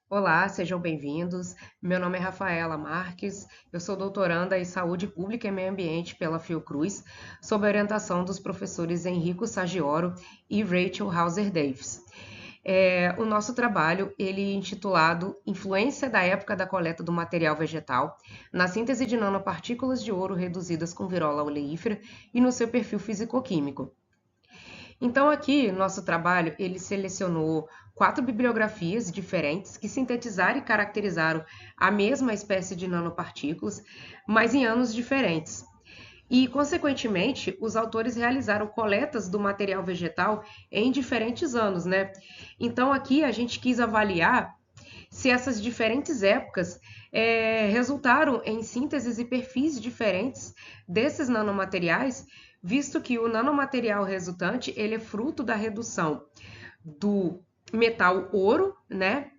Olá, sejam bem-vindos. Meu nome é Rafaela Marques, eu sou doutoranda em Saúde Pública e Meio Ambiente pela Fiocruz, sob a orientação dos professores Enrico Saggioro e Rachel Hauser Davis. O nosso trabalho, ele é intitulado Influência da época da coleta do material vegetal na síntese de nanopartículas de ouro reduzidas com virola oleífera e no seu perfil fisicoquímico. Então aqui, nosso trabalho, ele selecionou 4 bibliografias diferentes que sintetizaram e caracterizaram a mesma espécie de nanopartículas, mas em anos diferentes. E, consequentemente, os autores realizaram coletas do material vegetal em diferentes anos, né? Então aqui a gente quis avaliar se essas diferentes épocas resultaram em sínteses e perfis diferentes desses nanomateriais, visto que o nanomaterial resultante ele é fruto da redução do metal ouro, né,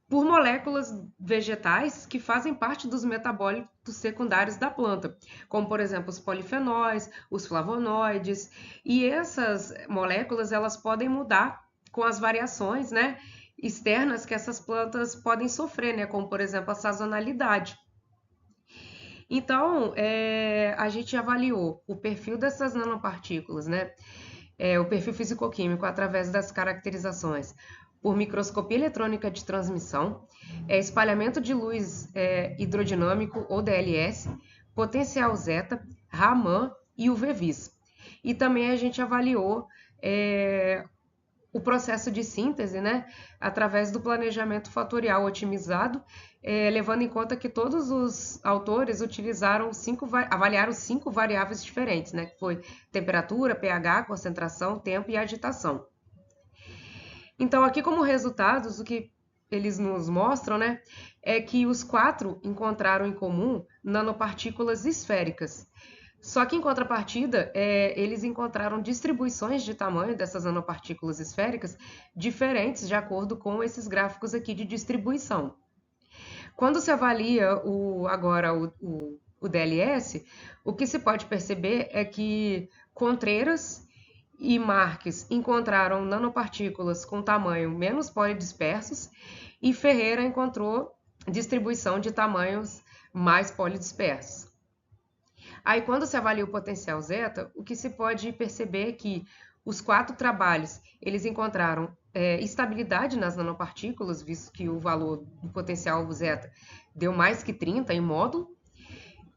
por moléculas vegetais que fazem parte dos metabólitos secundários da planta, como por exemplo os polifenóis, os flavonoides, e essas moléculas elas podem mudar com as variações, né, externas que essas plantas podem sofrer, né, como por exemplo a sazonalidade. Então, a gente avaliou o perfil dessas nanopartículas, né? O perfil fisicoquímico através das caracterizações por microscopia eletrônica de transmissão, espalhamento de luz hidrodinâmico ou DLS, potencial zeta, Raman e UV-Vis. E também a gente avaliou o processo de síntese, né, através do planejamento fatorial otimizado, levando em conta que todos os autores avaliaram 5 variáveis diferentes, né, que foi temperatura, pH, concentração, tempo e agitação. Então, aqui como resultados, o que eles nos mostram, né, é que os 4 encontraram em comum nanopartículas esféricas. Só que em contrapartida, eles encontraram distribuições de tamanho dessas nanopartículas esféricas diferentes de acordo com esses gráficos aqui de distribuição. Quando se avalia o DLS, o que se pode perceber é que Contreras e Marques encontraram nanopartículas com tamanho menos polidispersos e Ferreira encontrou distribuição de tamanhos mais polidispersos. Aí, quando se avalia o potencial zeta, o que se pode perceber é que os 4 trabalhos eles encontraram estabilidade nas nanopartículas, visto que o valor do potencial zeta deu mais que 30 em módulo.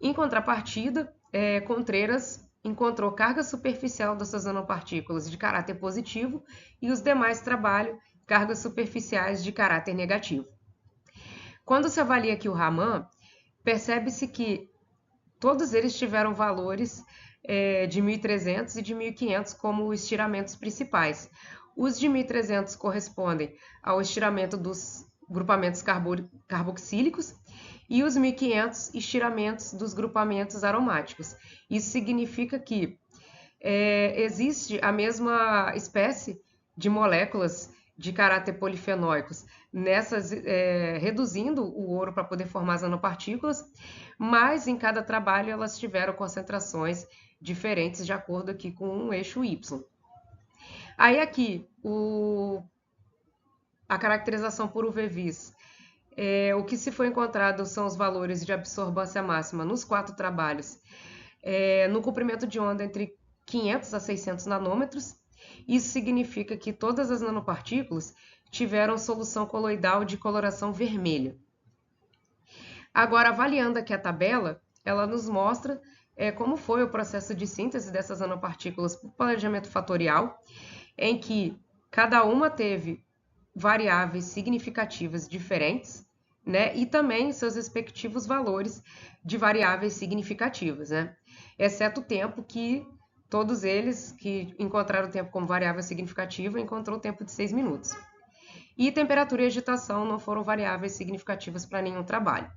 Em contrapartida, Contreras encontrou carga superficial dessas nanopartículas de caráter positivo e os demais trabalhos cargas superficiais de caráter negativo. Quando se avalia aqui o Raman, percebe-se que todos eles tiveram valores de 1.300 e de 1.500 como estiramentos principais. Os de 1.300 correspondem ao estiramento dos grupamentos carboxílicos e os 1.500 estiramentos dos grupamentos aromáticos. Isso significa que existe a mesma espécie de moléculas de caráter polifenóicos, reduzindo o ouro para poder formar as nanopartículas, mas em cada trabalho elas tiveram concentrações diferentes de acordo aqui com um eixo Y. Aí aqui, a caracterização por UV-Vis. O que se foi encontrado são os valores de absorvância máxima nos 4 trabalhos, no comprimento de onda entre 500 a 600 nanômetros. Isso significa que todas as nanopartículas tiveram solução coloidal de coloração vermelha. Agora, avaliando aqui a tabela, ela nos mostra como foi o processo de síntese dessas nanopartículas por planejamento fatorial, em que cada uma teve variáveis significativas diferentes, né? E também seus respectivos valores de variáveis significativas, né? Exceto o tempo, que todos eles que encontraram o tempo como variável significativa encontrou o tempo de 6 minutos. E temperatura e agitação não foram variáveis significativas para nenhum trabalho.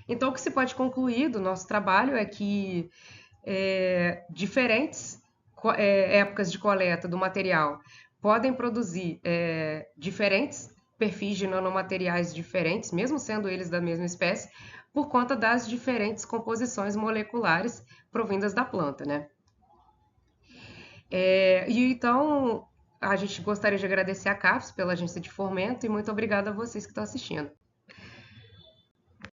Então, o que se pode concluir do nosso trabalho é que diferentes épocas de coleta do material podem produzir diferentes perfis de nanomateriais diferentes, mesmo sendo eles da mesma espécie, por conta das diferentes composições moleculares provindas da planta, né? E então, a gente gostaria de agradecer a CAPES pela agência de fomento e muito obrigada a vocês que estão assistindo.